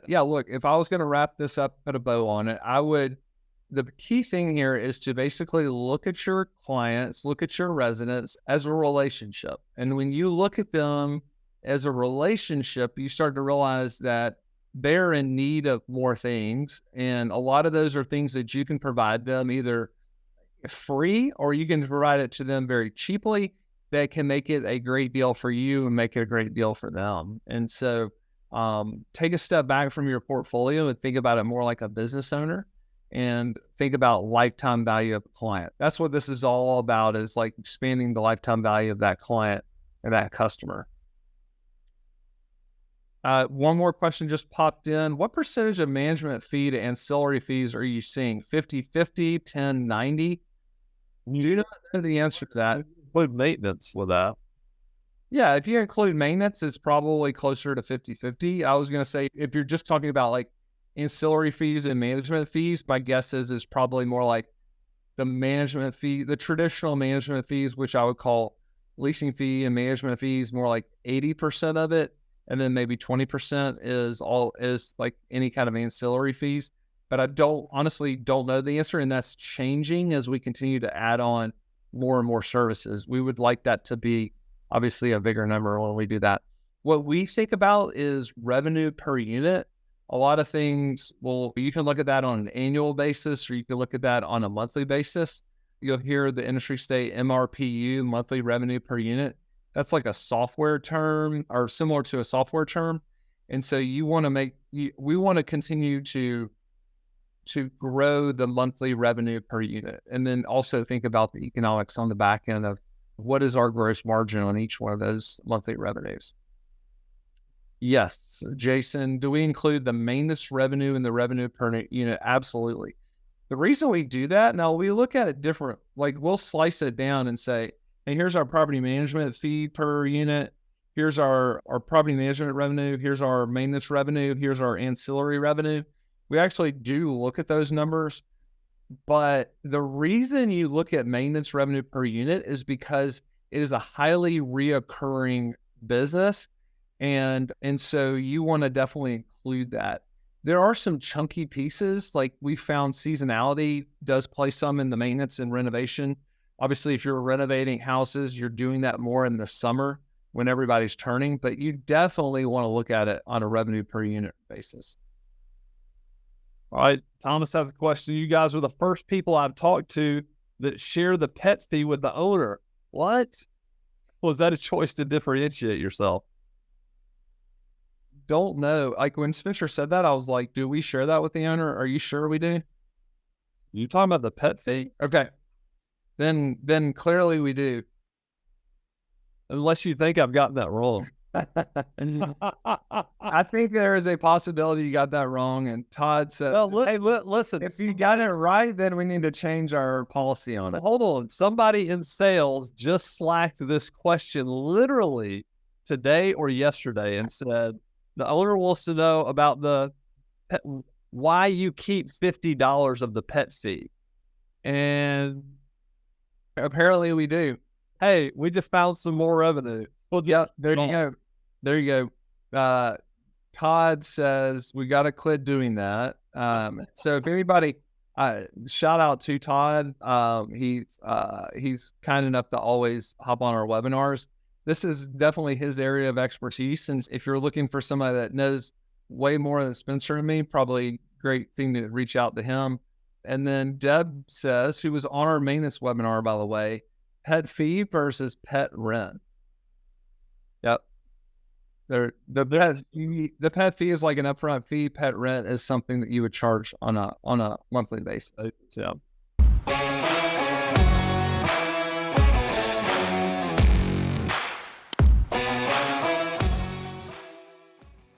yeah, look, if I was going to wrap this up, put a bow on it, the key thing here is to basically look at your clients, look at your residents as a relationship. And when you look at them as a relationship, you start to realize that they're in need of more things. And a lot of those are things that you can provide them either free or you can provide it to them very cheaply that can make it a great deal for you and make it a great deal for them. And so take a step back from your portfolio and think about it more like a business owner and think about lifetime value of a client. That's what this is all about, is like expanding the lifetime value of that client or that customer. One more question just popped in. What percentage of management fee to ancillary fees are you seeing? 50-50, 10-90? You do not know the answer to that. Include maintenance with that. Yeah, if you include maintenance, it's probably closer to 50-50. I was going to say, if you're just talking about like ancillary fees and management fees, my guess is probably more like the management fee, the traditional management fees, which I would call leasing fee and management fees, more like 80% of it. And then maybe 20% is like any kind of ancillary fees. But I honestly don't know the answer. And that's changing as we continue to add on more and more services. We would like that to be obviously a bigger number when we do that. What we think about is revenue per unit. A lot of things, you can look at that on an annual basis, or you can look at that on a monthly basis. You'll hear the industry state MRPU, monthly revenue per unit. That's like a software term or similar to a software term. And so we want to continue to grow the monthly revenue per unit. And then also think about the economics on the back end of what is our gross margin on each one of those monthly revenues. Yes, Jason, do we include the maintenance revenue in the revenue per unit? Absolutely. The reason we do that, now we look at it different, like we'll slice it down and say, hey, here's our property management fee per unit. Here's our property management revenue. Here's our maintenance revenue. Here's our ancillary revenue. We actually do look at those numbers, but the reason you look at maintenance revenue per unit is because it is a highly reoccurring business. And so you want to definitely include that. There are some chunky pieces, like we found seasonality does play some in the maintenance and renovation. Obviously, if you're renovating houses, you're doing that more in the summer when everybody's turning, but you definitely want to look at it on a revenue per unit basis. All right, Thomas has a question. You guys were the first people I've talked to that share the pet fee with the owner. What? Was that a choice to differentiate yourself? Don't know. Like when Spencer said that, I was like, do we share that with the owner? Are you sure we do? You talking about the pet fee? Okay. Then clearly we do. Unless you think I've gotten that wrong. I think there is a possibility you got that wrong. And Todd said, well, listen, if you got it right, then we need to change our policy on it. Hold on. Somebody in sales just slacked this question literally today or yesterday and said, the owner wants to know about why you keep $50 of the pet fee. And apparently we do. Hey, we just found some more revenue. Well, yeah, there you go. There you go. Todd says we got to quit doing that. So if anybody, shout out to Todd. He's kind enough to always hop on our webinars. This is definitely his area of expertise. And if you're looking for somebody that knows way more than Spencer and me, probably great thing to reach out to him. And then Deb says, who was on our maintenance webinar, by the way, pet fee versus pet rent. Yep. The pet fee is like an upfront fee. Pet rent is something that you would charge on a monthly basis. Yeah.